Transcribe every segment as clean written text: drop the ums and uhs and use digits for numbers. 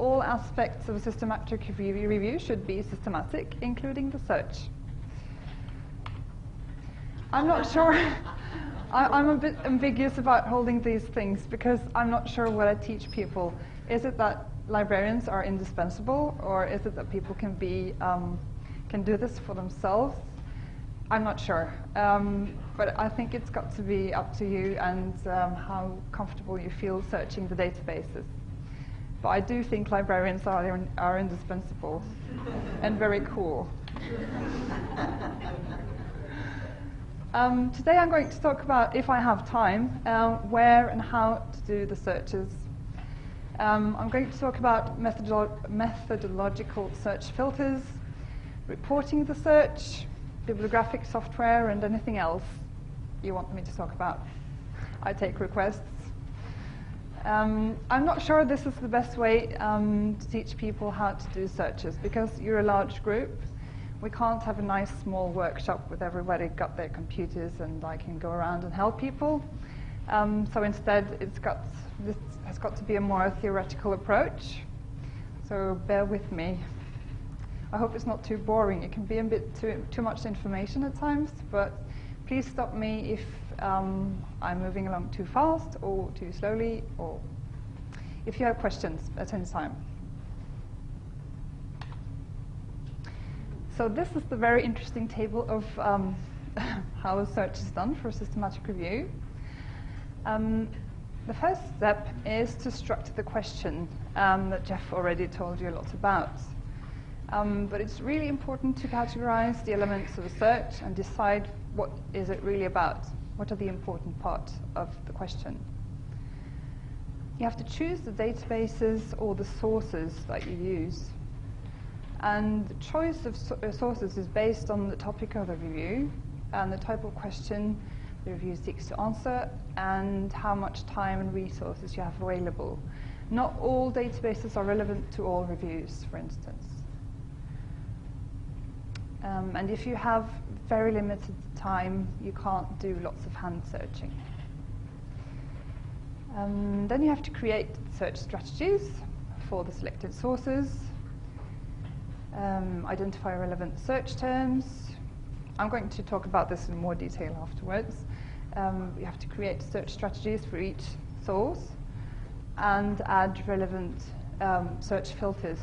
all aspects of a systematic review should be systematic, including the search. I'm not sure. I'm a bit ambiguous about holding these things because I'm not sure what I teach people. Is it that librarians are indispensable, or is it that people can do this for themselves? I'm not sure. But I think it's got to be up to you and how comfortable you feel searching the databases. But I do think librarians are indispensable and very cool. Today I'm going to talk about, if I have time, where and how to do the searches. I'm going to talk about methodological search filters, reporting the search, bibliographic software, and anything else you want me to talk about. I take requests. I'm not sure this is the best way to teach people how to do searches, because you're a large group. We can't have a nice small workshop with everybody got their computers and I can go around and help people. So instead, this has got to be a more theoretical approach. So bear with me. I hope it's not too boring. It can be a bit too much information at times, but please stop me if I'm moving along too fast or too slowly, or if you have questions at any time. So this is the very interesting table of how a search is done for a systematic review. The first step is to structure the question that Jeff already told you a lot about. But it's really important to categorize the elements of a search and decide what is it really about. What are the important parts of the question? You have to choose the databases or the sources that you use. And the choice of sources is based on the topic of the review and the type of question the review seeks to answer and how much time and resources you have available. Not all databases are relevant to all reviews, for instance. And if you have very limited time, you can't do lots of hand searching. Then you have to create search strategies for the selected sources, identify relevant search terms. I'm going to talk about this in more detail afterwards. You have to create search strategies for each source and add relevant search filters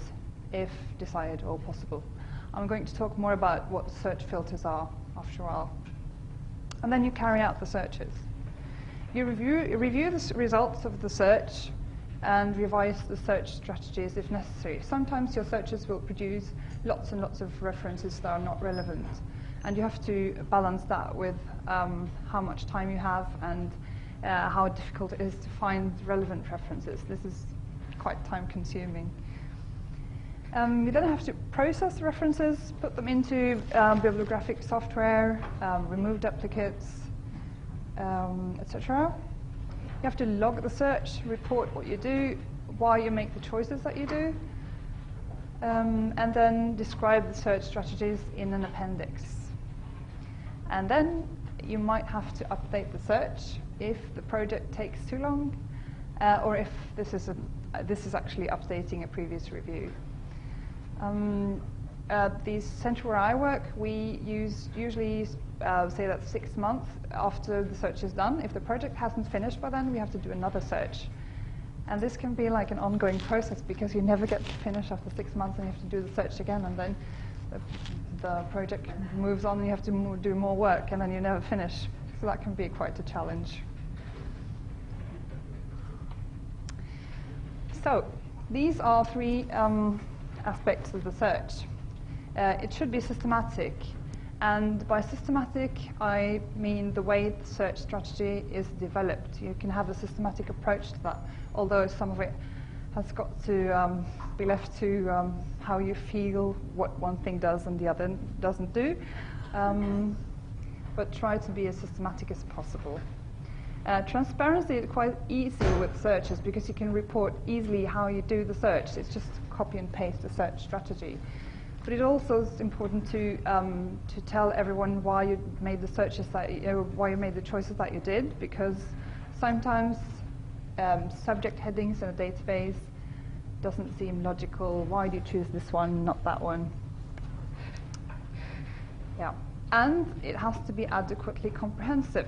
if desired or possible. I'm going to talk more about what search filters are after a while. And then you carry out the searches. You review the results of the search and revise the search strategies if necessary. Sometimes your searches will produce lots and lots of references that are not relevant. And you have to balance that with how much time you have and how difficult it is to find relevant references. This is quite time-consuming. You then have to process references, put them into bibliographic software, remove duplicates, etc. You have to log the search, report what you do, why you make the choices that you do, and then describe the search strategies in an appendix. And then you might have to update the search if the project takes too long, or if this is actually updating a previous review. At the center where I work, we usually say that 6 months after the search is done. If the project hasn't finished by then, we have to do another search. And this can be like an ongoing process because you never get to finish after 6 months and you have to do the search again, and then the project moves on and you have to do more work, and then you never finish. So that can be quite a challenge. So these are three aspects of the search. It should be systematic, and by systematic I mean the way the search strategy is developed. You can have a systematic approach to that, although some of it has got to be left to how you feel what one thing does and the other doesn't do, but try to be as systematic as possible. Transparency is quite easy with searches because you can report easily how you do the search. It's just copy and paste the search strategy. But it also is important to tell everyone why you made the searches why you made the choices that you did, because sometimes subject headings in a database doesn't seem logical. Why do you choose this one, not that one? Yeah, and it has to be adequately comprehensive.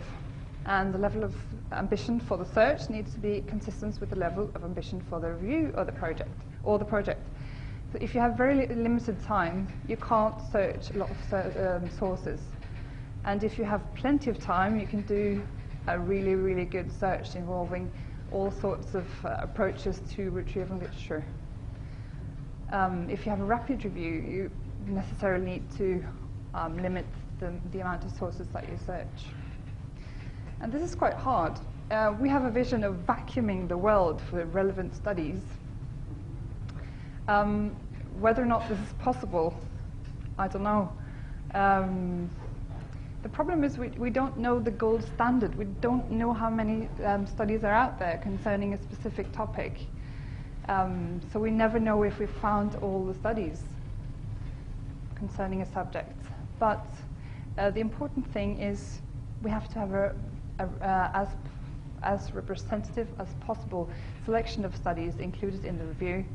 And the level of ambition for the search needs to be consistent with the level of ambition for the review of the project, So if you have very limited time, you can't search a lot of sources. And if you have plenty of time, you can do a really, really good search involving all sorts of approaches to retrieval literature. If you have a rapid review, you necessarily need to limit the amount of sources that you search. And this is quite hard. We have a vision of vacuuming the world for relevant studies. Whether or not this is possible, I don't know. The problem is we don't know the gold standard. We don't know how many studies are out there concerning a specific topic. So we never know if we've found all the studies concerning a subject. But the important thing is we have to have as representative as possible selection of studies included in the review.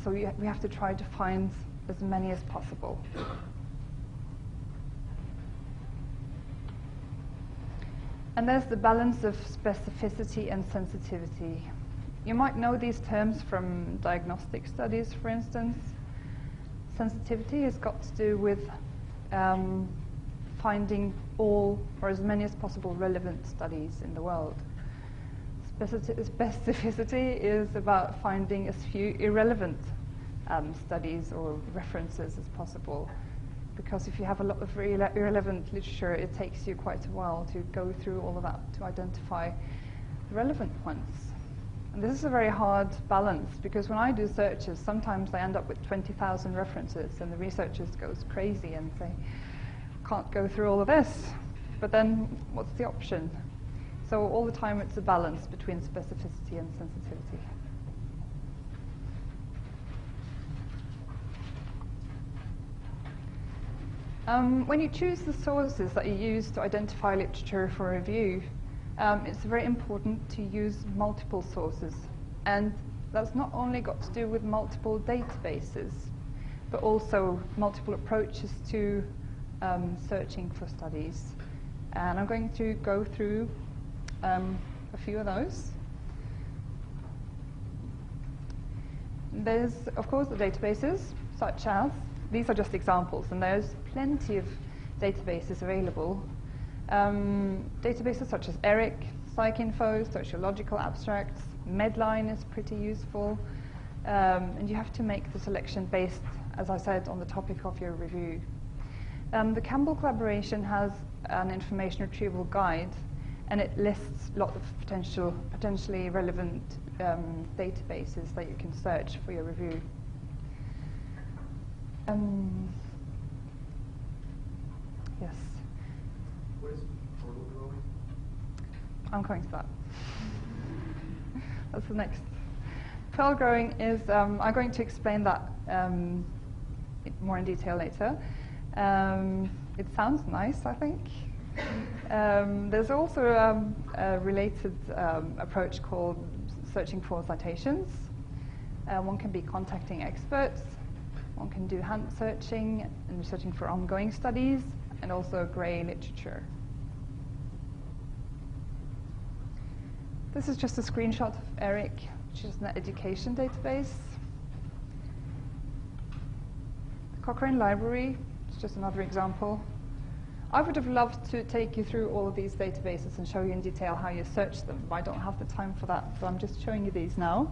So we have to try to find as many as possible. And there's the balance of specificity and sensitivity. You might know these terms from diagnostic studies, for instance. Sensitivity has got to do with finding all or as many as possible relevant studies in the world. Specificity is about finding as few irrelevant studies or references as possible. Because if you have a lot of irrelevant literature, it takes you quite a while to go through all of that to identify the relevant ones. And this is a very hard balance, because when I do searches, sometimes I end up with 20,000 references, and the researchers goes crazy and say, can't go through all of this. But then, what's the option? So all the time it's a balance between specificity and sensitivity. When you choose the sources that you use to identify literature for review, it's very important to use multiple sources. And that's not only got to do with multiple databases, but also multiple approaches to searching for studies. And I'm going to go through a few of those. There's, of course, the databases, such as, these are just examples, and there's plenty of databases available. Databases such as ERIC, PsycInfo, Sociological Abstracts, Medline is pretty useful. And you have to make the selection based, as I said, on the topic of your review. The Campbell collaboration has an information retrieval guide, and it lists a lot of potentially relevant databases that you can search for your review. Yes. What is pearl growing? I'm coming to that. That's the next. Pearl growing is, I'm going to explain that more in detail later. It sounds nice, I think. There's also a related approach called searching for citations. One can be contacting experts. One can do hand searching and searching for ongoing studies, and also grey literature. This is just a screenshot of ERIC, which is an education database. The Cochrane Library is just another example. I would have loved to take you through all of these databases and show you in detail how you search them, but I don't have the time for that, so I'm just showing you these now.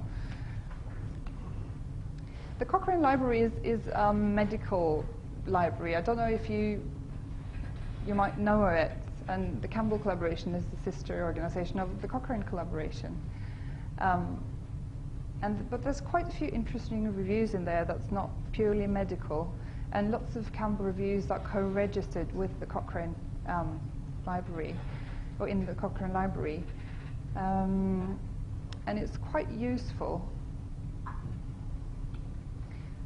The Cochrane Library is a medical library. I don't know if you might know it, and the Campbell collaboration is the sister organization of the Cochrane collaboration. But there's quite a few interesting reviews in there that's not purely medical, and lots of Campbell reviews are co-registered with the Cochrane library, or in the Cochrane Library. And it's quite useful.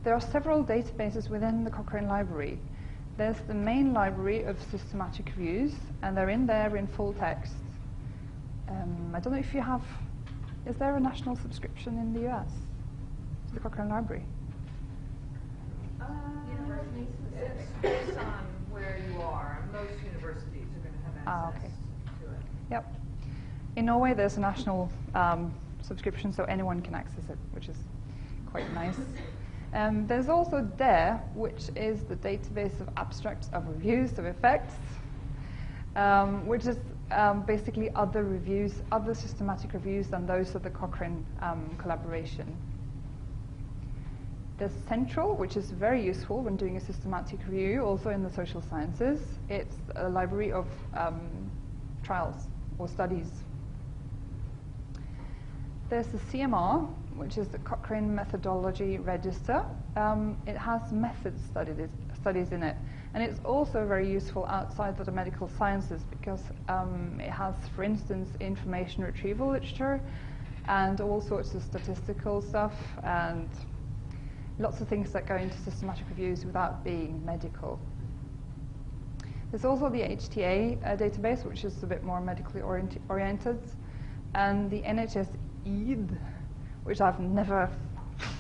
There are several databases within the Cochrane Library. There's the main library of systematic reviews, and they're in there in full text. I don't know if you have, is there a national subscription in the US? to the Cochrane Library? Universities. It's based on where you are. Most universities are going to have access to it. Yep. In Norway, there's a national subscription, so anyone can access it, which is quite nice. There's also DARE, which is the database of abstracts of reviews of effects, which is basically other reviews, other systematic reviews than those of the Cochrane collaboration. There's Central, which is very useful when doing a systematic review, also in the social sciences. It's a library of trials or studies. There's the CMR, which is the Cochrane Methodology Register. It has methods studies in it, and it's also very useful outside of the medical sciences because it has, for instance, information retrieval literature and all sorts of statistical stuff and lots of things that go into systematic reviews without being medical. There's also the HTA database, which is a bit more medically oriented, and the NHS EID, which I've never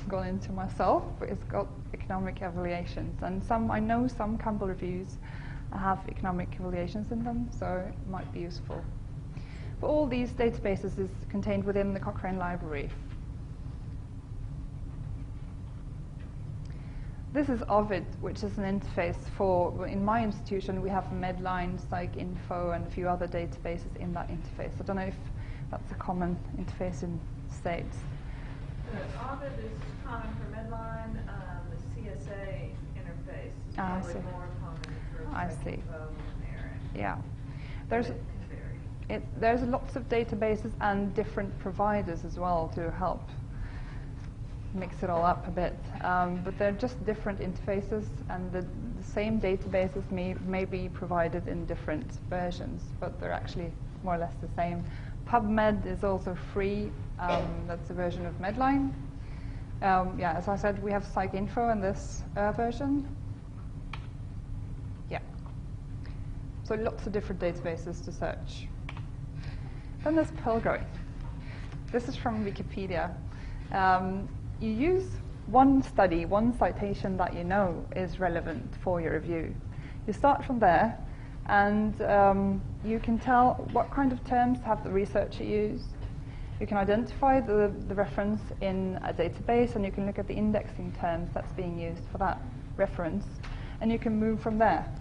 gone into myself, but it's got economic evaluations. And I know some Campbell reviews have economic evaluations in them, so it might be useful. But all these databases is contained within the Cochrane Library. This is Ovid, which is an interface for, in my institution, we have Medline, PsycInfo, and a few other databases in that interface. I don't know if that's a common interface in States. The Ovid is common for Medline. The CSA interface is I probably see. more common for I see. PsycInfo and Eric. Yeah. There's There's lots of databases and different providers as well to help mix it all up a bit. But they're just different interfaces, and the same databases may be provided in different versions, but they're actually more or less the same. PubMed is also free. That's a version of Medline. Yeah, as I said, we have PsycInfo in this version. Yeah. So lots of different databases to search. Then there's Pearl growing. This is from Wikipedia. You use one study, one citation that you know is relevant for your review. You start from there, and you can tell what kind of terms have the researcher used. You can identify the reference in a database, and you can look at the indexing terms that's being used for that reference, and you can move from there.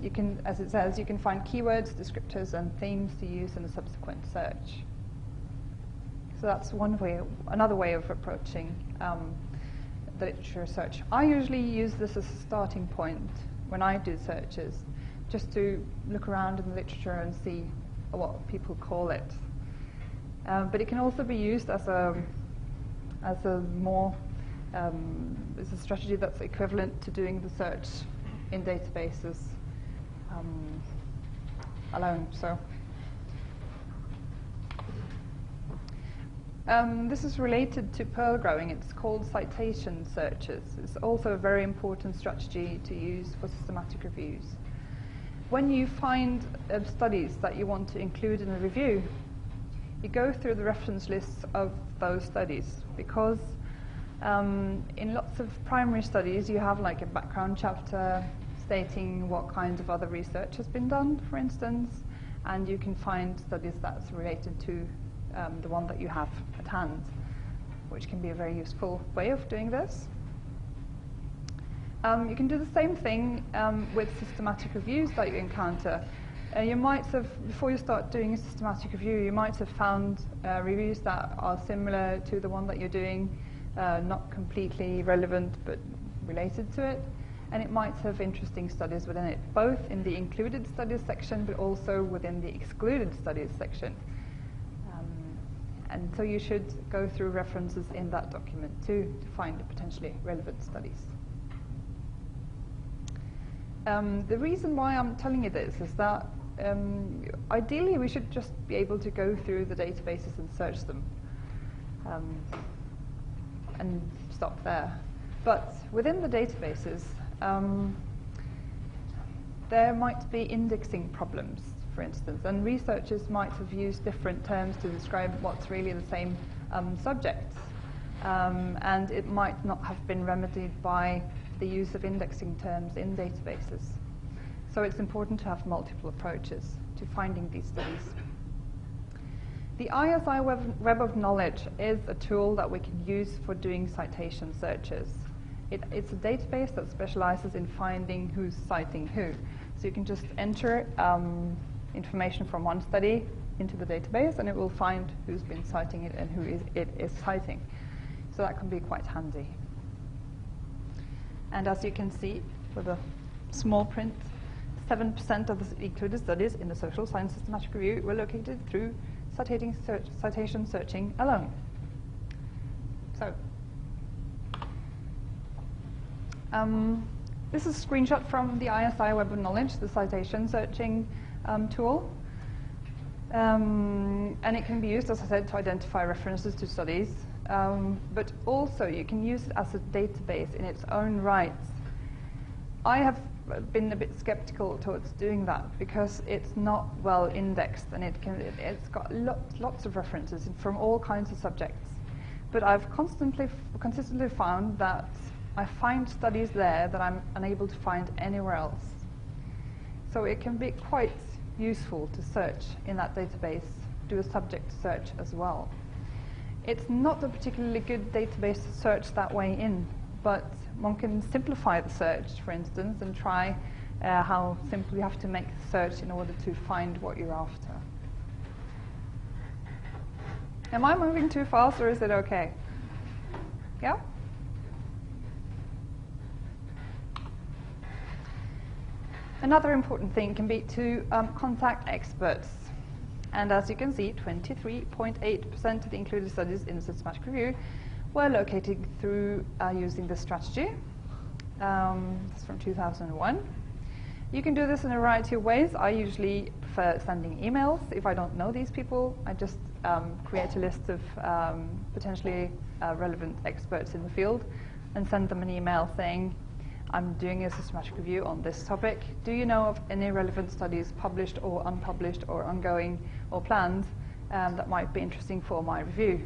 You can, as it says, you can find keywords, descriptors, and themes to use in a subsequent search. So that's one way, another way of approaching the literature search. I usually use this as a starting point when I do searches, just to look around in the literature and see what people call it. But it can also be used as a more as a strategy that's equivalent to doing the search in databases alone. So this is related to Perl growing. It's called citation searches. It's also a very important strategy to use for systematic reviews. When you find studies that you want to include in a review, you go through the reference lists of those studies, because in lots of primary studies you have like a background chapter stating what kinds of other research has been done, for instance, and you can find studies that's related to the one that you have at hand, which can be a very useful way of doing this. You can do the same thing with systematic reviews that you encounter. You might have, before you start doing a systematic review, you might have found reviews that are similar to the one that you're doing, not completely relevant but related to it, and it might have interesting studies within it, both in the included studies section but also within the excluded studies section. And so you should go through references in that document too to find potentially relevant studies. The reason why I'm telling you this is that ideally we should just be able to go through the databases and search them and stop there. But within the databases, there might be indexing problems for instance. And researchers might have used different terms to describe what's really the same subject. And it might not have been remedied by the use of indexing terms in databases. So it's important to have multiple approaches to finding these studies. The ISI Web of Knowledge is a tool that we can use for doing citation searches. It's a database that specializes in finding who's citing who. So you can just enter information from one study into the database, and it will find who's been citing it and who it is citing. So that can be quite handy. And as you can see, with a small print, 7% of the included studies in the Social Science Systematic Review were located through citation searching alone. So, this is a screenshot from the ISI Web of Knowledge, the citation searching tool. And it can be used, as I said, to identify references to studies. But also you can use it as a database in its own right. I have been a bit skeptical towards doing that because it's not well indexed, and it's got lots of references from all kinds of subjects. But I've consistently found that I find studies there that I'm unable to find anywhere else. So it can be quite useful to search in that database, do a subject search as well. It's not a particularly good database to search that way in, but one can simplify the search, for instance, and try how simple you have to make the search in order to find what you're after. Am I moving too fast, or is it okay? Yeah? Another important thing can be to contact experts. And as you can see, 23.8% of the included studies in the systematic review were located through using this strategy. This is from 2001. You can do this in a variety of ways. I usually prefer sending emails. If I don't know these people, I just create a list of potentially relevant experts in the field and send them an email saying, I'm doing a systematic review on this topic. Do you know of any relevant studies published or unpublished or ongoing or planned that might be interesting for my review?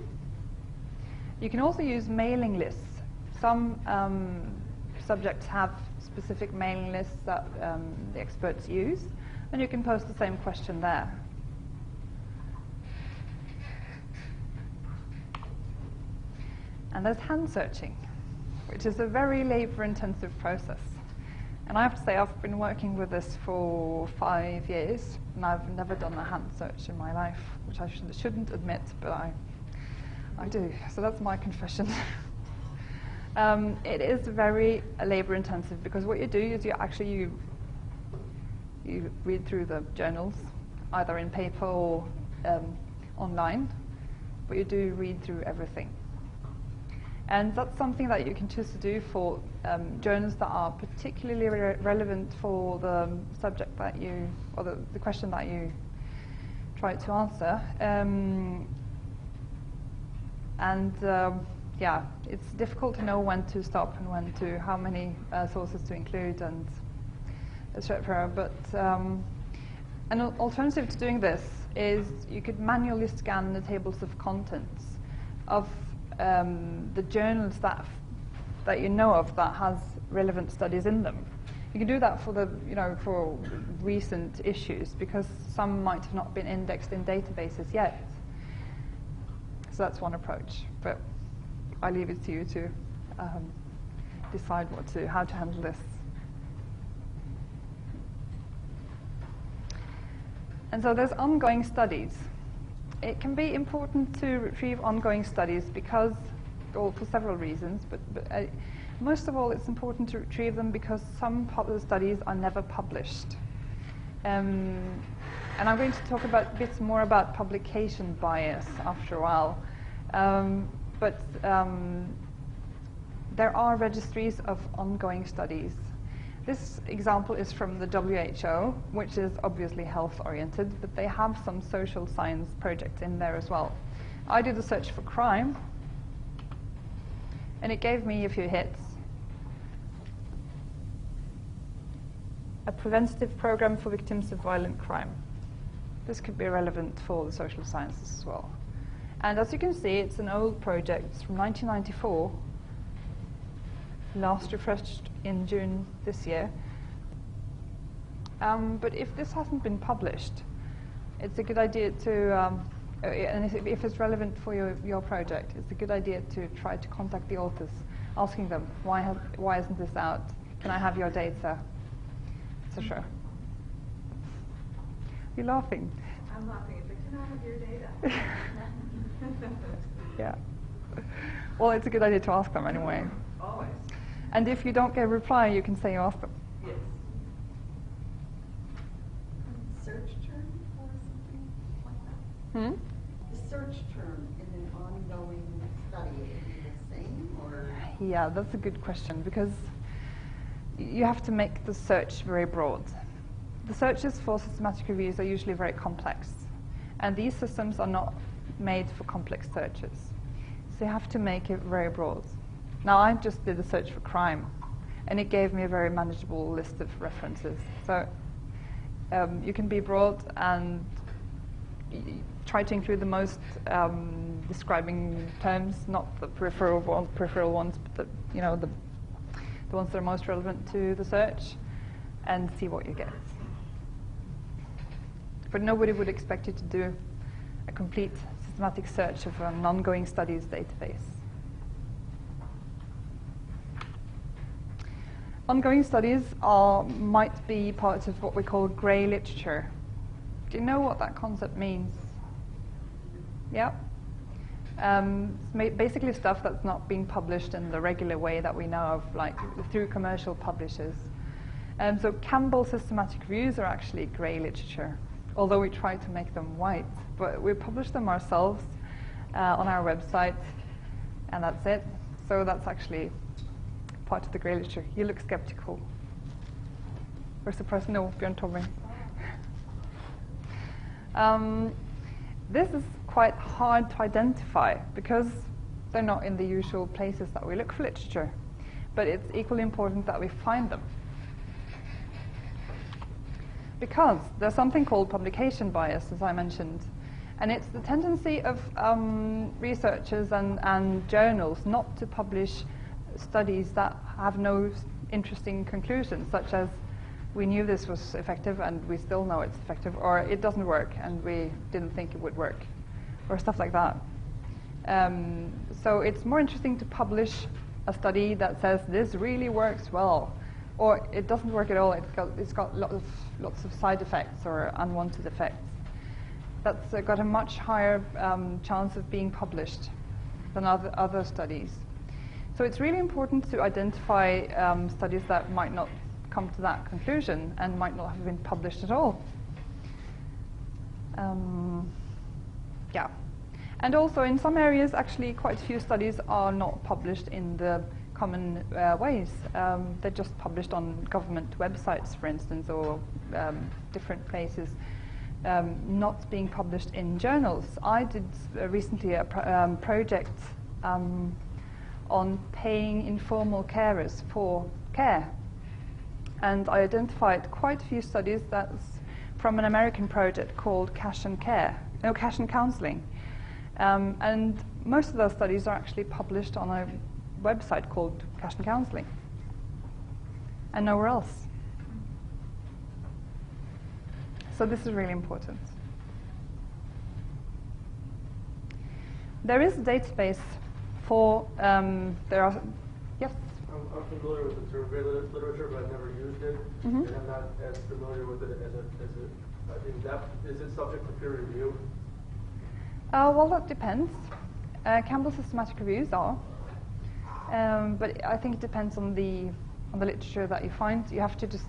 You can also use mailing lists. Some subjects have specific mailing lists that the experts use, and you can post the same question there. And there's hand searching, which is a very labor-intensive process. And I have to say, I've been working with this for 5 years, and I've never done a hand search in my life, which I shouldn't admit, but I do. So that's my confession. It is very labor-intensive, because what you do is you read through the journals, either in paper or online, but you do read through everything. And that's something that you can choose to do for journals that are particularly relevant for the subject that you, or the question that you try to answer. Yeah, it's difficult to know when to stop and when to, how many sources to include, and etc. But an alternative to doing this is you could manually scan the tables of contents of the journals that you know of that has relevant studies in them. You can do that for for recent issues, because some might have not been indexed in databases yet. So that's one approach, but I leave it to you to decide how to handle this. And so there's ongoing studies. It can be important to retrieve ongoing studies because, or for several reasons, but most of all it's important to retrieve them because some popular studies are never published. And I'm going to talk a bit more about publication bias after a while. But there are registries of ongoing studies. This example is from the WHO, which is obviously health-oriented, but they have some social science projects in there as well. I did a search for crime, and it gave me a few hits. A preventative program for victims of violent crime. this could be relevant for the social sciences as well. And as you can see, it's an old project. It's from 1994, last refreshed in June this year. But if this hasn't been published, it's a good idea to, and if it's relevant for your project, it's a good idea to try to contact the authors, asking them, why isn't this out? Can I have your data? Etc. You're laughing. I'm laughing. Can I have your data? Yeah. Well, it's a good idea to ask them anyway. Always. And if you don't get a reply, you can say you asked them. Yes. Search term or something like that? The search term in an ongoing study, would it be the same or? Yeah, that's a good question, because you have to make the search very broad. The searches for systematic reviews are usually very complex, and these systems are not made for complex searches. So you have to make it very broad. Now, I just did a search for crime, and it gave me a very manageable list of references. So you can be broad and try to include the most describing terms, not the peripheral ones, but the ones that are most relevant to the search, and see what you get. But nobody would expect you to do a complete systematic search of an ongoing studies database. Ongoing studies might be part of what we call grey literature. Do you know what that concept means? Yeah? It's basically stuff that's not being published in the regular way that we know of, like through commercial publishers. So Campbell systematic reviews are actually grey literature, although we try to make them white. But we publish them ourselves on our website, and that's it. So that's actually part of the grey literature. You look skeptical. We're surprised. No, Björn told me. This is quite hard to identify because they're not in the usual places that we look for literature. But it's equally important that we find them. Because there's something called publication bias, as I mentioned. And it's the tendency of researchers and journals not to publish studies that have no interesting conclusions, such as we knew this was effective and we still know it's effective, or it doesn't work and we didn't think it would work, or stuff like that. So it's more interesting to publish a study that says this really works well, or it doesn't work at all, it's got lots of side effects or unwanted effects. That's got a much higher chance of being published than other studies. So it's really important to identify studies that might not come to that conclusion and might not have been published at all. Yeah. And also in some areas, actually, quite a few studies are not published in the common ways. They're just published on government websites, for instance, or different places, not being published in journals. I did recently a project on paying informal carers for care. And I identified quite a few studies that's from an American project called Cash and Counseling. And most of those studies are actually published on a website called Cash and Counseling, and nowhere else. So this is really important. There is a database for, there are, yes? I'm familiar with the survey literature, but I've never used it, Mm-hmm. and I'm not as familiar with it as in depth. Is it subject to peer review? Well, that depends. Campbell systematic reviews are, but I think it depends on the literature that you find. You have to just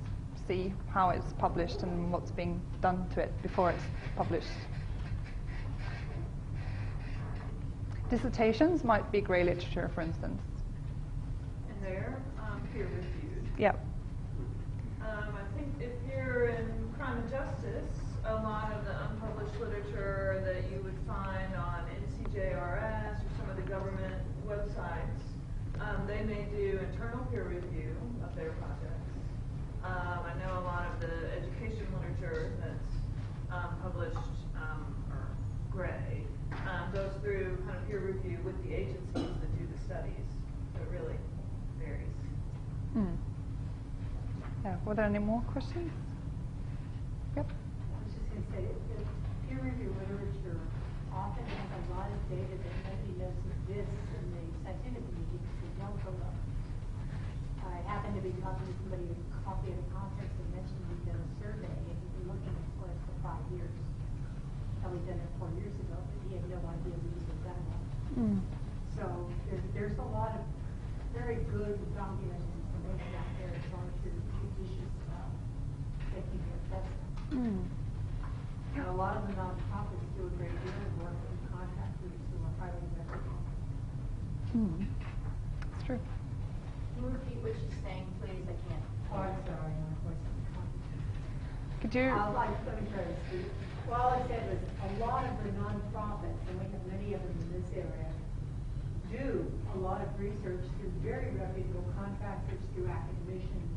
see how it's published and what's being done to it before it's published. Dissertations might be grey literature, for instance. And they're peer reviewed. Yeah. I think if you're in crime and justice, a lot of the unpublished literature that you would find on NCJRS or some of the government websites, they may do internal peer review of their projects. I know a lot of the education literature that's published or gray goes through kind of peer review with the agencies that do the studies. So it really varies. Yeah. Were there any more questions? Yep. I was just going to say, that peer review literature often has a lot of data that nobody knows exists in the scientific community because they don't go up. I happened to be talking to somebody at a coffee at a conference and mentioned we'd done a survey and he'd been looking for it for 5 years. Probably done it 4 years ago, but he had no idea we even done that. So there's a lot of very good documented information out there as long as you're judicious about taking your assessment. And a lot of the nonprofits do a great deal of work with contractors who are highly reputable. It's true. Can you repeat what she's saying, please? I can't. Oh, I'm sorry, my voice is Could you? let me try to speak. Well, all I said was a lot of the nonprofits, and we have many of them in this area, do a lot of research through very reputable contractors, through academicians,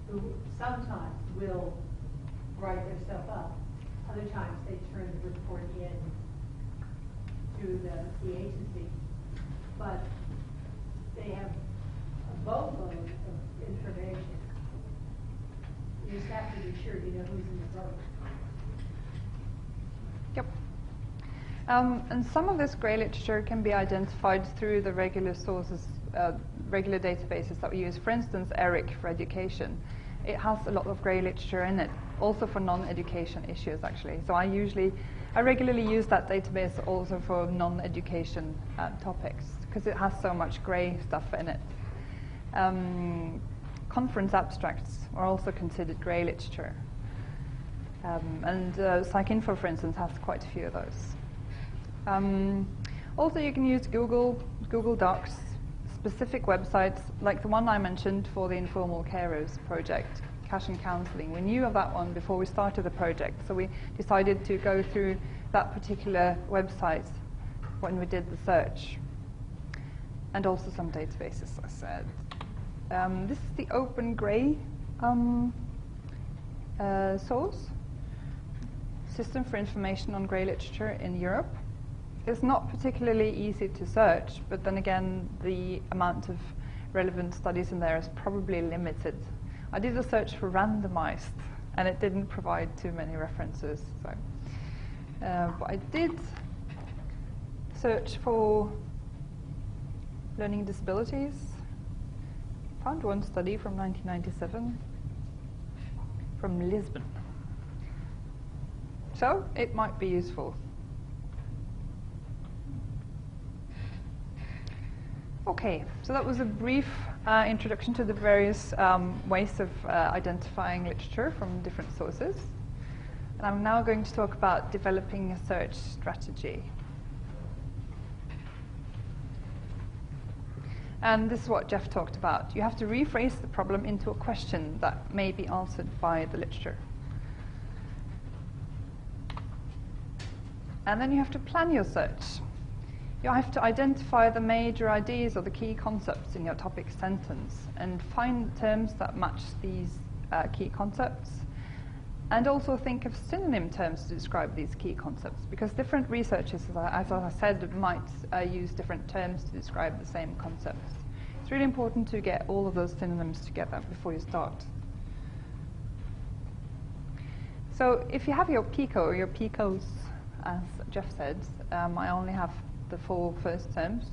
who sometimes will write their stuff up. Other times they turn the report in to the agency. But they have a boatload of information. You just have to be sure you know who's in the boat. Yep. And some of this grey literature can be identified through the regular sources, regular databases that we use. For instance, ERIC for education. It has a lot of grey literature in it, also for non-education issues, actually. So I regularly use that database also for non-education topics, because it has so much grey stuff in it. Conference abstracts are also considered grey literature. And PsycInfo, for instance, has quite a few of those. Also, you can use Google Docs, specific websites, like the one I mentioned for the Informal Carers project, Cash and Counselling. We knew of that one before we started the project, so we decided to go through that particular website when we did the search. And also some databases, I said. This is the Open Grey source, System for Information on Grey Literature in Europe. It's not particularly easy to search, but then again, the amount of relevant studies in there is probably limited. I did a search for randomized, and it didn't provide too many references. So, but I did search for learning disabilities. Found one study from 1997 from Lisbon. So it might be useful. Okay, so that was a brief introduction to the various ways of identifying literature from different sources. And I'm now going to talk about developing a search strategy. And this is what Jeff talked about. You have to rephrase the problem into a question that may be answered by the literature. And then you have to plan your search. You have to identify the major ideas or the key concepts in your topic sentence and find terms that match these key concepts. And also think of synonym terms to describe these key concepts, because different researchers, as I said, might use different terms to describe the same concepts. It's really important to get all of those synonyms together before you start. So if you have your PICO or your PICOs, as Jeff said, I only have the 4 first terms.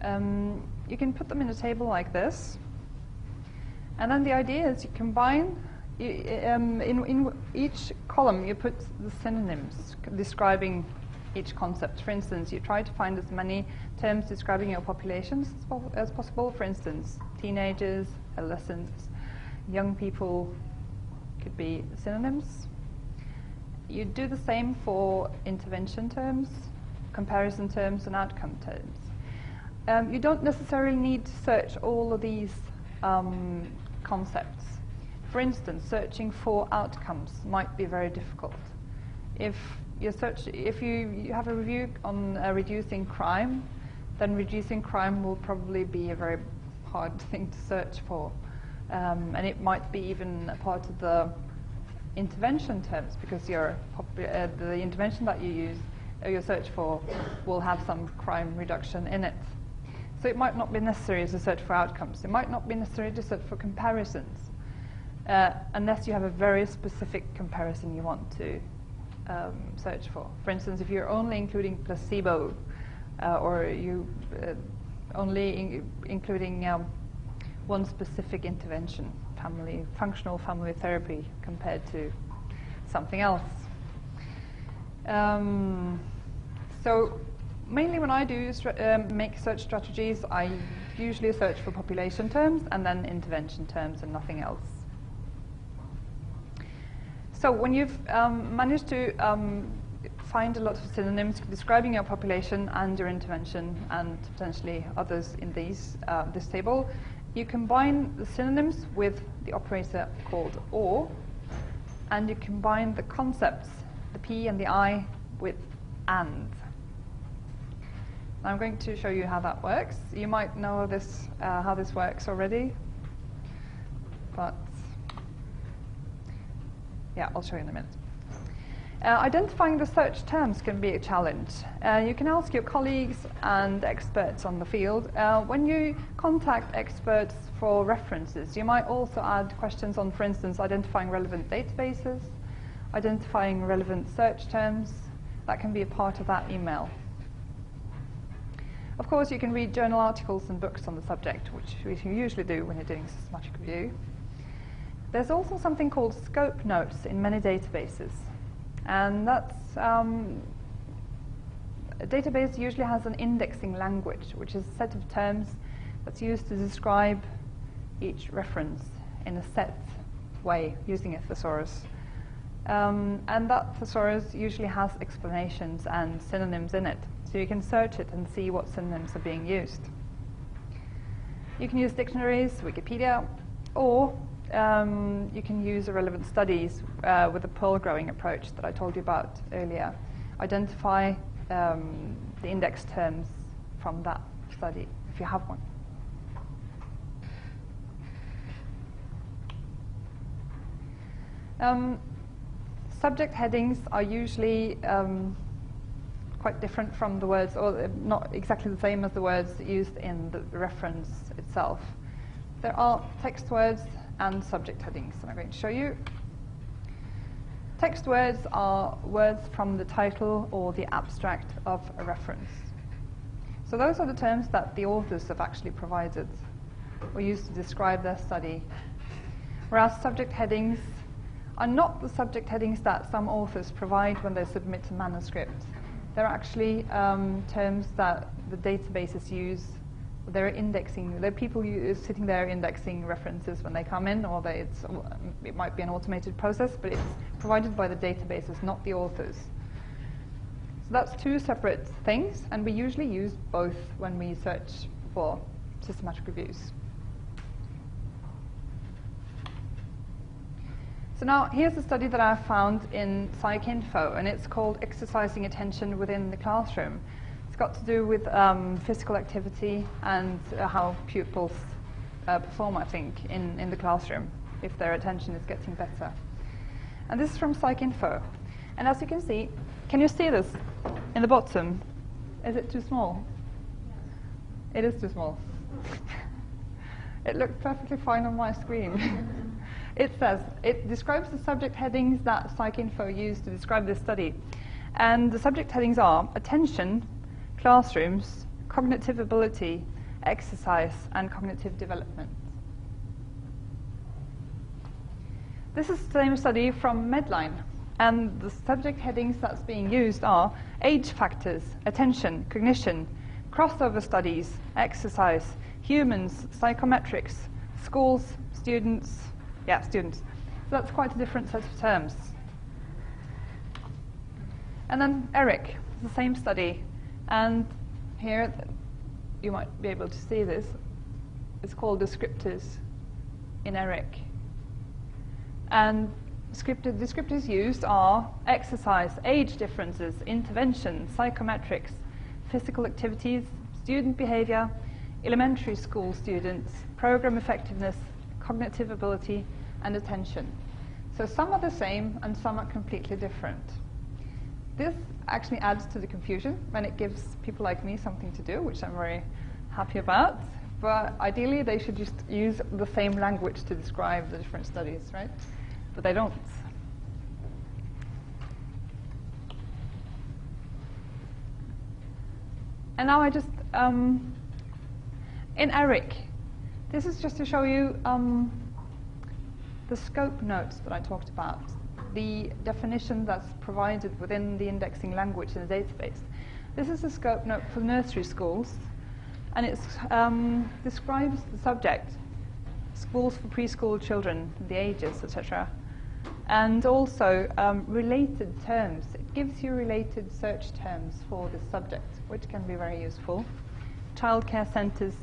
You can put them in a table like this, and then the idea is you combine. In each column, you put the synonyms describing each concept. For instance, you try to find as many terms describing your populations as possible. For instance, teenagers, adolescents, young people could be synonyms. You do the same for intervention terms, comparison terms, and outcome terms. You don't necessarily need to search all of these concepts. For instance, searching for outcomes might be very difficult. If you have a review on reducing crime, then reducing crime will probably be a very hard thing to search for. And it might be even a part of the intervention terms, because the intervention that you use or you search for will have some crime reduction in it. So it might not be necessary to search for outcomes. It might not be necessary to search for comparisons, unless you have a very specific comparison you want to search for. For instance, if you're only including placebo, or you only including one specific intervention, functional family therapy, compared to something else. So mainly when I do make search strategies, I usually search for population terms and then intervention terms and nothing else. So when you've managed to find a lot of synonyms describing your population and your intervention and potentially others in this table, you combine the synonyms with the operator called or, and you combine the concepts, the P and the I, with and. I'm going to show you how that works. You might know this, how this works already, but yeah, I'll show you in a minute. Identifying the search terms can be a challenge. You can ask your colleagues and experts on the field. When you contact experts for references, you might also add questions on, for instance, identifying relevant databases, identifying relevant search terms. That can be a part of that email. Of course, you can read journal articles and books on the subject, which you usually do when you're doing systematic review. There's also something called scope notes in many databases. And that's a database usually has an indexing language, which is a set of terms that's used to describe each reference in a set way using a thesaurus. And that thesaurus usually has explanations and synonyms in it. So you can search it and see what synonyms are being used. You can use dictionaries, Wikipedia, or you can use relevant studies with the pearl growing approach that I told you about earlier. Identify the index terms from that study, if you have one. Subject headings are usually quite different from the words, or not exactly the same as the words used in the reference itself. There are text words and subject headings, and I'm going to show you. Text words are words from the title or the abstract of a reference. So those are the terms that the authors have actually provided or used to describe their study. Whereas subject headings are not the subject headings that some authors provide when they submit a manuscript. They're actually terms that the databases use. They're indexing. There are people sitting there indexing references when they come in, or it might be an automated process, but it's provided by the databases, not the authors. So that's two separate things, and we usually use both when we search for systematic reviews. So now here's a study that I found in PsycInfo, and it's called Exercising Attention Within the Classroom. It's got to do with physical activity and how pupils perform, I think, in the classroom, if their attention is getting better. And this is from PsycInfo. And as you can see, can you see this in the bottom? Is it too small? It is too small. It looks perfectly fine on my screen. It describes the subject headings that PsycInfo used to describe this study. And the subject headings are attention, classrooms, cognitive ability, exercise, and cognitive development. This is the same study from Medline. And the subject headings that's being used are age factors, attention, cognition, crossover studies, exercise, humans, psychometrics, schools, students. So that's quite a different set of terms. And then ERIC, the same study. And here, you might be able to see this. It's called descriptors in ERIC. And descriptors used are exercise, age differences, intervention, psychometrics, physical activities, student behavior, elementary school students, program effectiveness, cognitive ability, and attention. So some are the same and some are completely different. This actually adds to the confusion when it gives people like me something to do, which I'm very happy about. But ideally, they should just use the same language to describe the different studies, right? But they don't. And now I just, in ERIC, this is just to show you the scope notes that I talked about, the definition that's provided within the indexing language in the database. This is a scope note for nursery schools, and it describes the subject, schools for preschool children, the ages, etc. And also related terms. It gives you related search terms for this subject, which can be very useful. Childcare centres,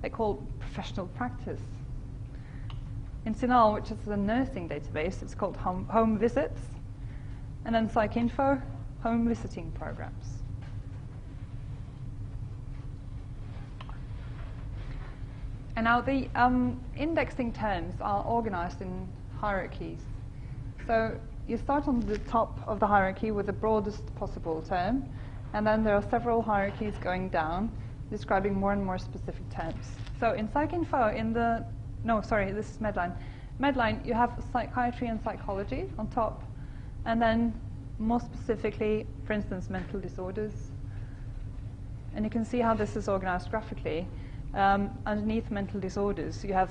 they call professional practice. In CINAHL, which is the nursing database, it's called home visits. And then PsycInfo, home visiting programs. And now the indexing terms are organized in hierarchies. So you start on the top of the hierarchy with the broadest possible term, and then there are several hierarchies going down, describing more and more specific terms. So in PsycInfo, this is Medline. Medline, you have psychiatry and psychology on top, and then more specifically, for instance, mental disorders. And you can see how this is organized graphically. Underneath mental disorders, you have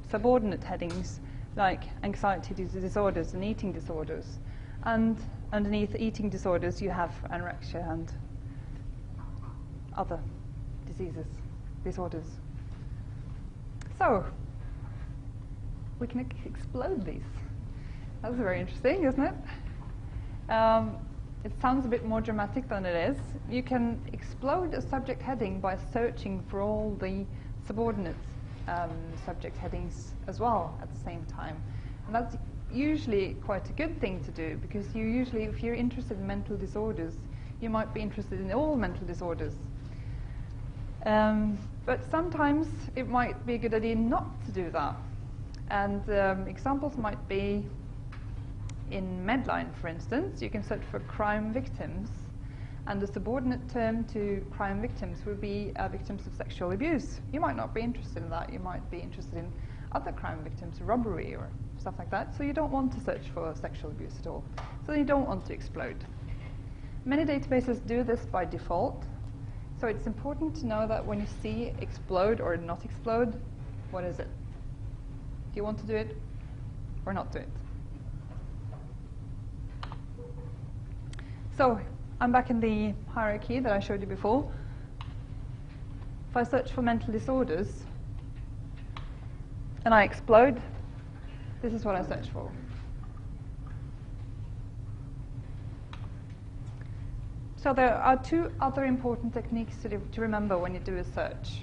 subordinate headings like anxiety disorders and eating disorders. And underneath eating disorders, you have anorexia and other disorders. So, we can explode these. That's very interesting, isn't it? It sounds a bit more dramatic than it is. You can explode a subject heading by searching for all the subordinate subject headings as well at the same time. And that's usually quite a good thing to do, because you usually, if you're interested in mental disorders, you might be interested in all mental disorders. But sometimes it might be a good idea not to do that. And examples might be in Medline, for instance. You can search for crime victims, and the subordinate term to crime victims would be victims of sexual abuse. You might not be interested in that. You might be interested in other crime victims, robbery or stuff like that. So you don't want to search for sexual abuse at all. So you don't want to explode. Many databases do this by default. So it's important to know that when you see explode or not explode, what is it? Do you want to do it or not do it? So I'm back in the hierarchy that I showed you before. If I search for mental disorders and I explode, this is what I search for. So there are two other important techniques to remember when you do a search.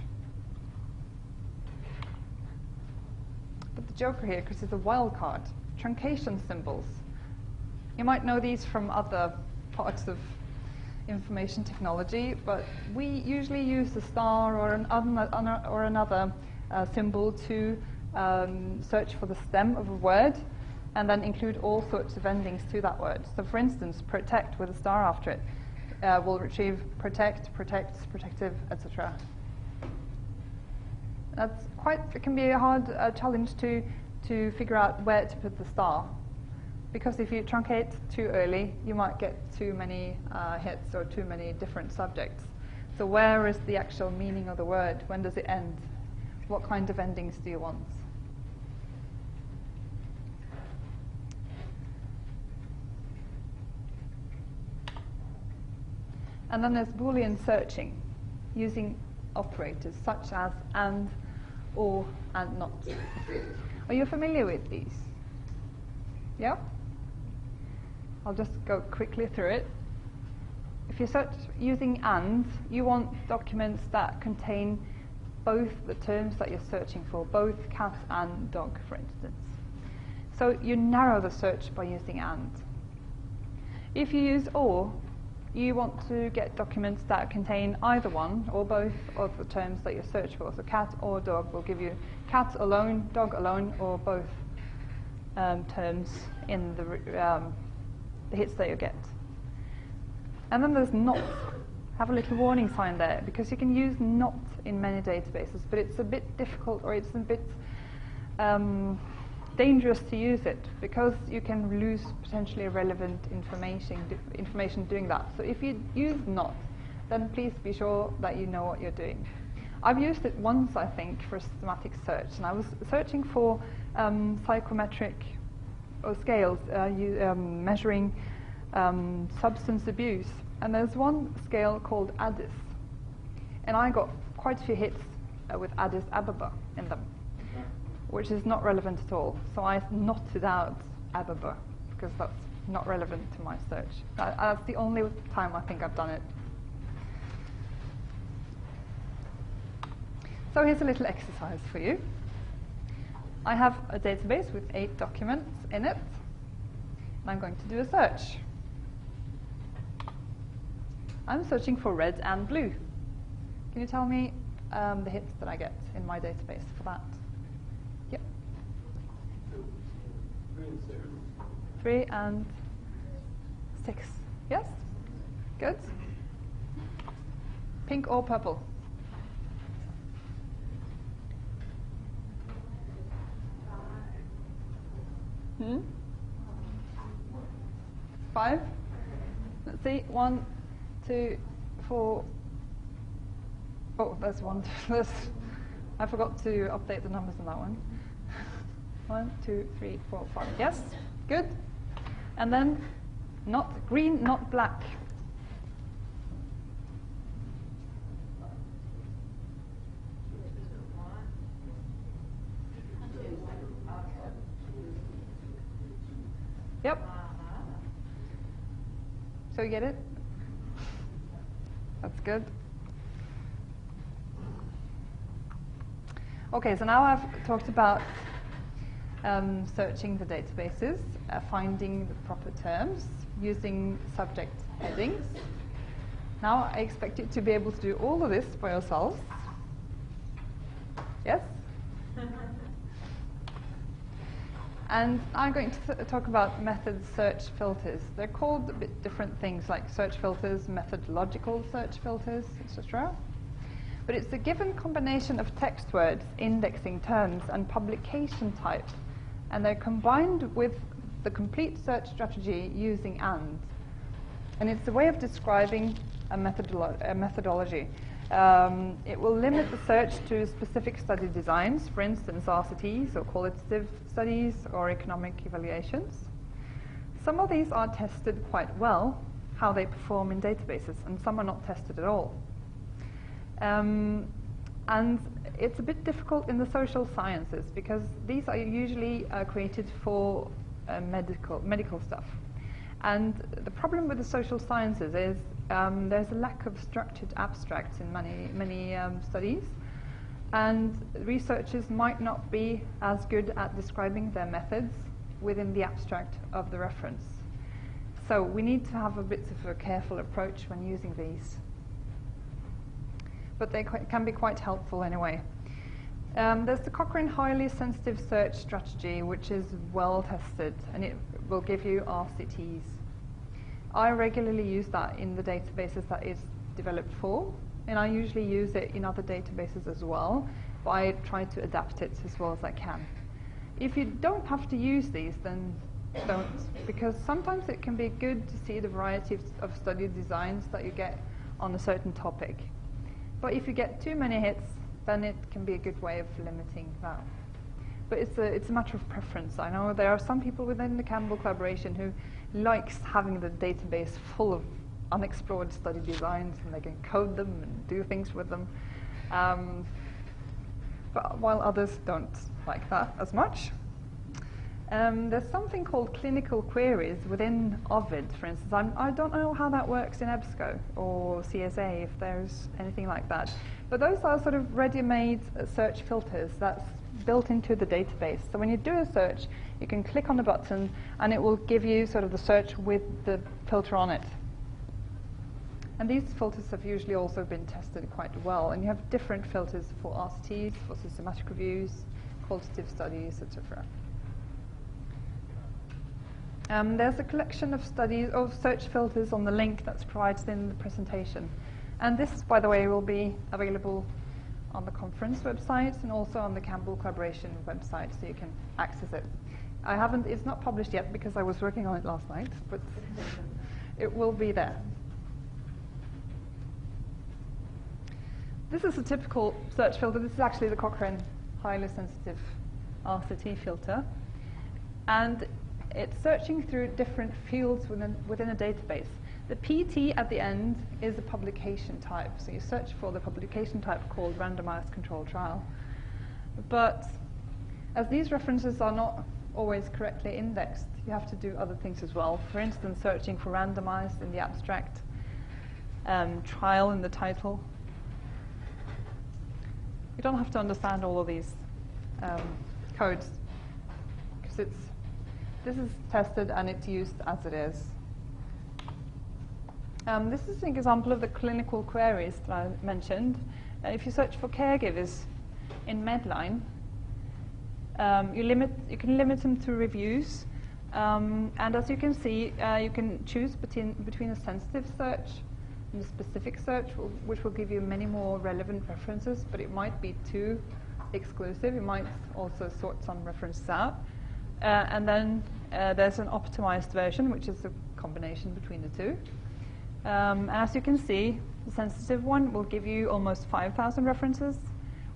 But the joker here, because it's a wild card, truncation symbols. You might know these from other parts of information technology, but we usually use a star or another symbol to search for the stem of a word, and then include all sorts of endings to that word. So for instance, protect with a star after it will retrieve protect, protects, protective, etc. It can be a hard challenge to figure out where to put the star. Because if you truncate too early, you might get too many hits or too many different subjects. So where is the actual meaning of the word? When does it end? What kind of endings do you want? And then there's Boolean searching, using operators such as and, or, and not. Are you familiar with these? Yeah? I'll just go quickly through it. If you search using and, you want documents that contain both the terms that you're searching for, both cat and dog, for instance. So you narrow the search by using and. If you use or, you want to get documents that contain either one or both of the terms that you search for. So cat or dog will give you cat alone, dog alone, or both. terms in the hits that you get. And then there's not. Have a little warning sign there, because you can use not in many databases, but it's a bit difficult, or it's a bit dangerous to use it, because you can lose potentially relevant information doing that. So if you use not, then please be sure that you know what you're doing. I've used it once, I think, for a systematic search, and I was searching for psychometric or scales measuring substance abuse, and there's one scale called Addis, and I got quite a few hits with Addis Ababa in them, which is not relevant at all. So I knotted out Ababa, because that's not relevant to my search. That's the only time I think I've done it. So here's a little exercise for you. I have a database with 8 documents in it, and I'm going to do a search. I'm searching for red and blue. Can you tell me the hits that I get in my database for that? Yep. 3 and 6. 3 and 6. Yes? Good. Pink or purple? Hmm? 5? Let's see. 1, 2, 4. Oh, there's one. I forgot to update the numbers on that one. 1, 2, 3, 4, 5. Yes? Good. And then not green, not black. Yep. So you get it? That's good. Okay, so now I've talked about searching the databases, finding the proper terms, using subject headings. Now I expect you to be able to do all of this by yourselves. Yes? And I'm going to talk about method search filters. They're called a bit different things, like search filters, methodological search filters, etc. But it's a given combination of text words, indexing terms, and publication type. And they're combined with the complete search strategy using AND. And it's a way of describing a methodology. It will limit the search to specific study designs, for instance, RCTs or qualitative studies or economic evaluations. Some of these are tested quite well, how they perform in databases, and some are not tested at all. And it's a bit difficult in the social sciences, because these are usually created for medical stuff. And the problem with the social sciences is there's a lack of structured abstracts in many studies, and researchers might not be as good at describing their methods within the abstract of the reference. So we need to have a bit of a careful approach when using these. But they can be quite helpful anyway. There's the Cochrane Highly Sensitive Search Strategy, which is well tested, and it will give you RCTs. I regularly use that in the databases that it's developed for, and I usually use it in other databases as well, but I try to adapt it as well as I can. If you don't have to use these, then don't, because sometimes it can be good to see the variety of study designs that you get on a certain topic. But if you get too many hits, then it can be a good way of limiting that. But it's a matter of preference. I know there are some people within the Campbell collaboration who likes having the database full of unexplored study designs, and they can code them and do things with them. But while others don't like that as much. There's something called clinical queries within Ovid, for instance. I don't know how that works in EBSCO or CSA, if there's anything like that. But those are sort of ready-made search filters that's built into the database. So when you do a search, you can click on the button, and it will give you sort of the search with the filter on it. And these filters have usually also been tested quite well. And you have different filters for RCTs, for systematic reviews, qualitative studies, etc. There's a collection of studies of search filters on the link that's provided in the presentation. And this, by the way, will be available on the conference website and also on the Campbell Collaboration website, so you can access it. It's not published yet because I was working on it last night, but it will be there. This is a typical search filter. This is actually the Cochrane highly sensitive RCT filter. And it's searching through different fields within a database. The PT at the end is a publication type. So you search for the publication type called randomized controlled trial. But as these references are not always correctly indexed, you have to do other things as well. For instance, searching for randomized in the abstract, trial in the title. You don't have to understand all of these codes, because this is tested and it's used as it is. This is an example of the clinical queries that I mentioned. If you search for caregivers in Medline, you can limit them to reviews, and as you can see, you can choose between a sensitive search and a specific search, which will give you many more relevant references, but it might be too exclusive. You might also sort some references out. And then there's an optimized version, which is a combination between the two. And as you can see, the sensitive one will give you almost 5,000 references,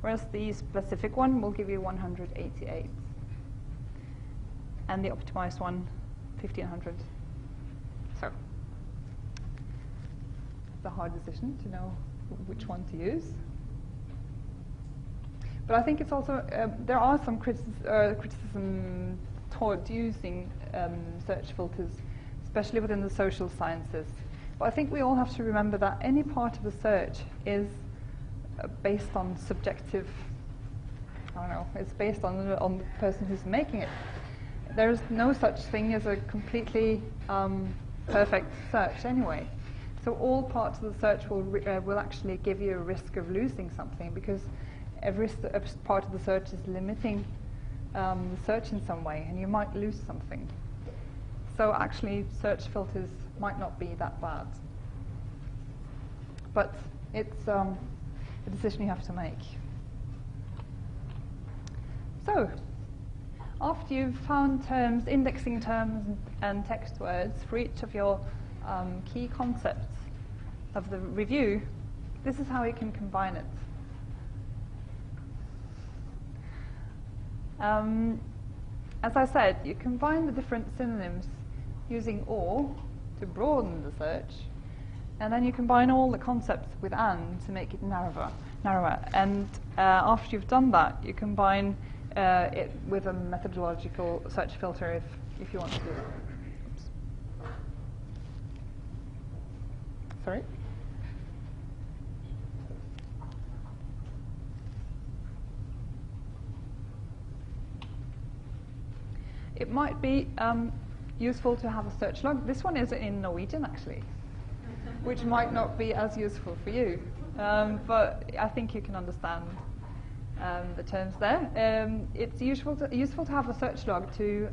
whereas the specific one will give you 188. And the optimized one, 1,500. So it's a hard decision to know which one to use. But I think it's also, there are some criticism toward using search filters, especially within the social sciences. But I think we all have to remember that any part of the search is based on subjective, it's based on the person who's making it. There's no such thing as a completely perfect search anyway. So all parts of the search will actually give you a risk of losing something, because every part of the search is limiting the search in some way, and you might lose something. So actually, search filters might not be that bad. But it's a decision you have to make. So, after you've found terms, indexing terms and text words for each of your key concepts of the review, this is how you can combine it. As I said, you combine the different synonyms using or to broaden the search, and then you combine all the concepts with and to make it narrower. And after you've done that, you combine it with a methodological search filter if you want to. Oops. Sorry? It might be useful to have a search log. This one is in Norwegian, actually, which might not be as useful for you. But I think you can understand the terms there. It's useful to have a search log to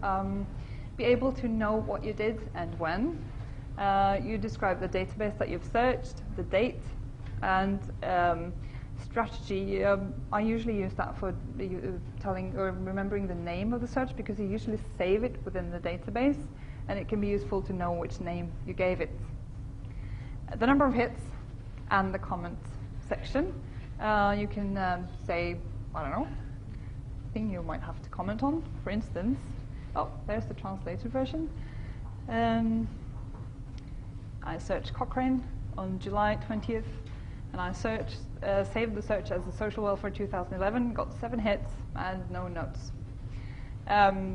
be able to know what you did and when. You describe the database that you've searched, the date, and strategy. I usually use that for telling or remembering the name of the search, because you usually save it within the database, and it can be useful to know which name you gave it. The number of hits and the comment section. You can say, I don't know, thing you might have to comment on. For instance, there's the translated version. I searched Cochrane on July 20th, and I saved the search as a social welfare 2011, got 7 hits and no notes.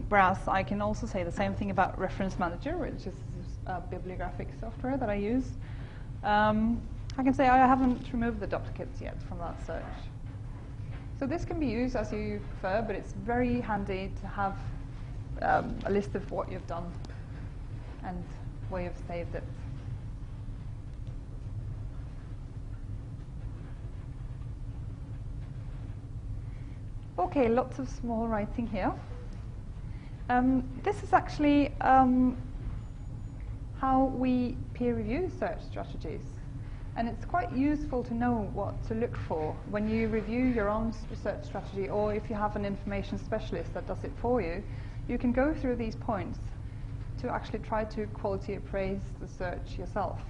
Whereas I can also say the same thing about Reference Manager, which is a bibliographic software that I use. I can say I haven't removed the duplicates yet from that search. So this can be used as you prefer, but it's very handy to have a list of what you've done and where you've saved it. Okay, lots of small writing here. This is actually how we peer review search strategies. And it's quite useful to know what to look for when you review your own research strategy, or if you have an information specialist that does it for you, you can go through these points to actually try to quality appraise the search yourself.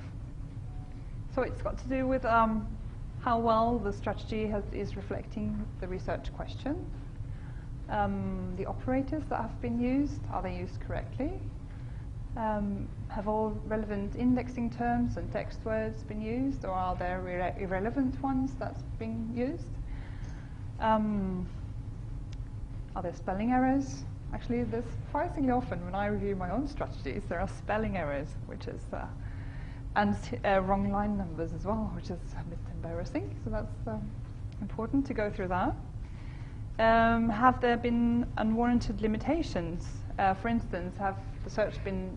So it's got to do with how well the strategy is reflecting the research question, the operators that have been used, are they used correctly? Have all relevant indexing terms and text words been used, or are there irrelevant ones that's being used? Are there spelling errors? Actually, there's surprisingly often when I review my own strategies, there are spelling errors, which is and wrong line numbers as well, which is a bit embarrassing. So that's important to go through that. Have there been unwarranted limitations? For instance, have the search been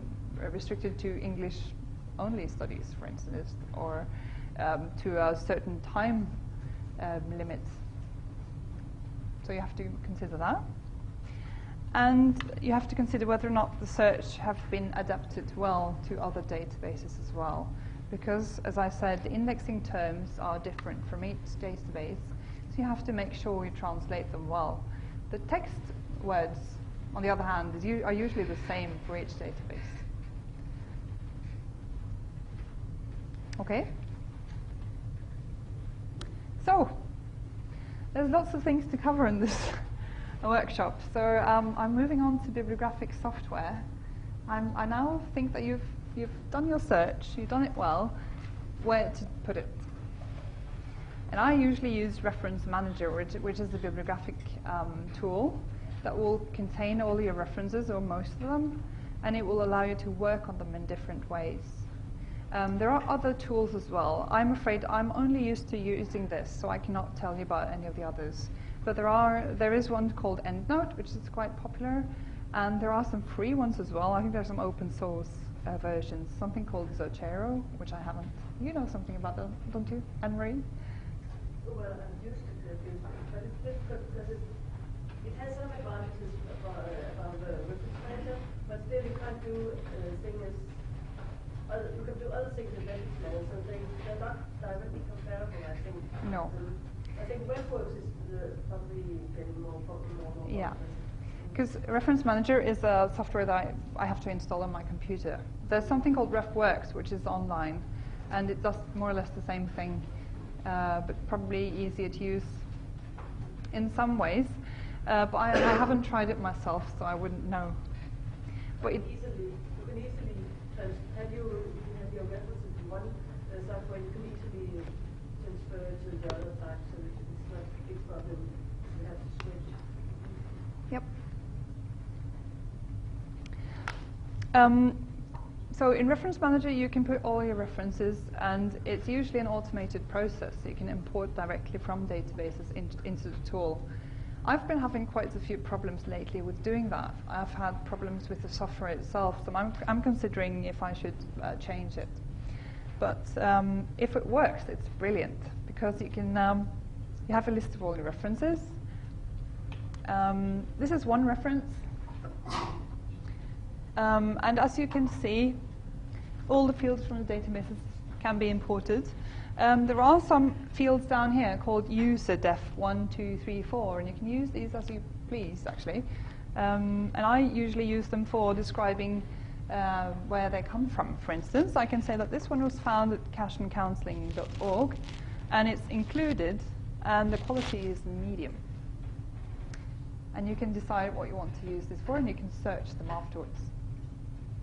restricted to English-only studies, for instance, or to a certain time limit? So you have to consider that. And you have to consider whether or not the search have been adapted well to other databases as well. Because, as I said, the indexing terms are different from each database, so you have to make sure you translate them well. The text words, on the other hand, are usually the same for each database. Okay? So, there's lots of things to cover in this workshop. So I'm moving on to bibliographic software. I now think that you've done your search, you've done it well, where to put it. And I usually use Reference Manager, which is a bibliographic tool that will contain all your references, or most of them, and it will allow you to work on them in different ways. There are other tools as well. I'm afraid I'm only used to using this, so I cannot tell you about any of the others. But there is one called EndNote, which is quite popular, and there are some free ones as well. I think there's some open source versions, something called Zotero, which I haven't. You know something about that, don't you, Anne-Marie? Well, I'm used to it, but it's difficult because it has some advantages about the reference manager, but still you can't do you can do other things in reference manager, so they're not directly comparable, I think. No. I think WebWorks is probably getting more popular. Yeah, because Reference Manager is a software that I have to install on my computer. There's something called RefWorks, which is online, and it does more or less the same thing, but probably easier to use in some ways. But I haven't tried it myself, so I wouldn't know. But you can easily have your references in one software. You can easily transfer to the other side, so it's not a big problem. You have to switch. Yep. So in Reference Manager, you can put all your references, and it's usually an automated process. So you can import directly from databases into the tool. I've been having quite a few problems lately with doing that. I've had problems with the software itself, so I'm considering if I should change it. But if it works, it's brilliant, because you can you have a list of all your references. This is one reference. And as you can see, all the fields from the databases can be imported. There are some fields down here called user def 1, 2, 3, 4, and you can use these as you please, actually. And I usually use them for describing where they come from. For instance, I can say that this one was found at cashandcounselling.org, and it's included, and the quality is medium. And you can decide what you want to use this for, and you can search them afterwards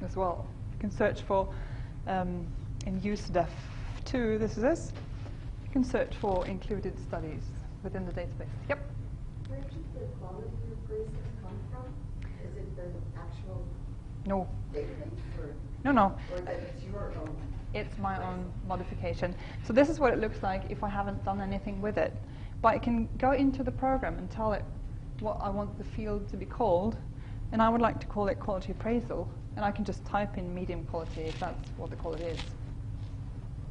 as well. You can search for, in UseDef 2, this is this. You can search for included studies within the database. Yep? Where did the quality appraisals come from? Is it the actual No. database? No. Or that it's your own? It's my own modification. So this is what it looks like if I haven't done anything with it. But I can go into the program and tell it what I want the field to be called, and I would like to call it quality appraisal, and I can just type in medium quality if that's what the quality is.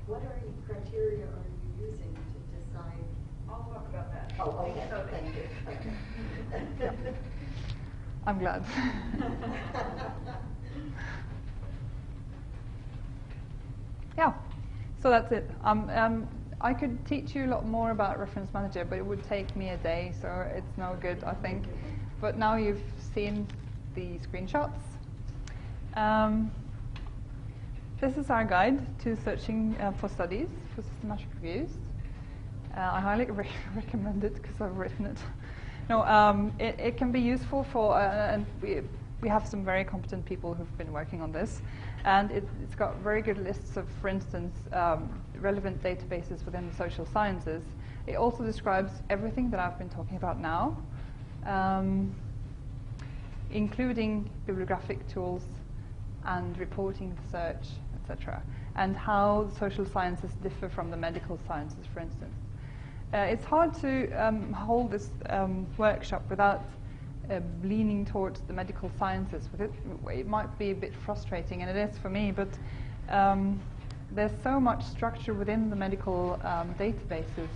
What criteria are you using to decide? I'll talk about that. Oh, okay. Thank you. Yeah. I'm glad. So that's it. I could teach you a lot more about Reference Manager, but it would take me a day, so it's no good, I think. But now you've seen the screenshots. This is our guide to searching for studies, for systematic reviews. I highly recommend it because I've written it. No, it can be useful for, and we have some very competent people who've been working on this, and it's got very good lists of, for instance, relevant databases within the social sciences. It also describes everything that I've been talking about now, including bibliographic tools and reporting the search, etc., and how the social sciences differ from the medical sciences, for instance. It's hard to hold this workshop without leaning towards the medical sciences. With it, it might be a bit frustrating, and it is for me, but there's so much structure within the medical databases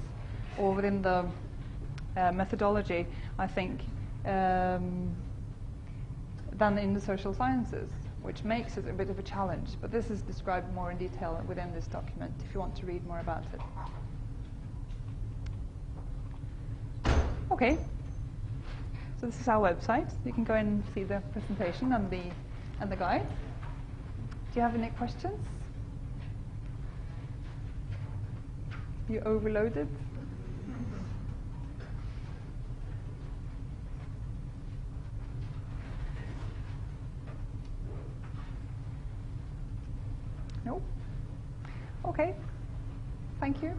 or within the methodology, I think, than in the social sciences, which makes it a bit of a challenge. But this is described more in detail within this document if you want to read more about it. Okay, so this is our website. You can go and see the presentation and the guide. Do you have any questions? You overloaded? No? Okay, thank you.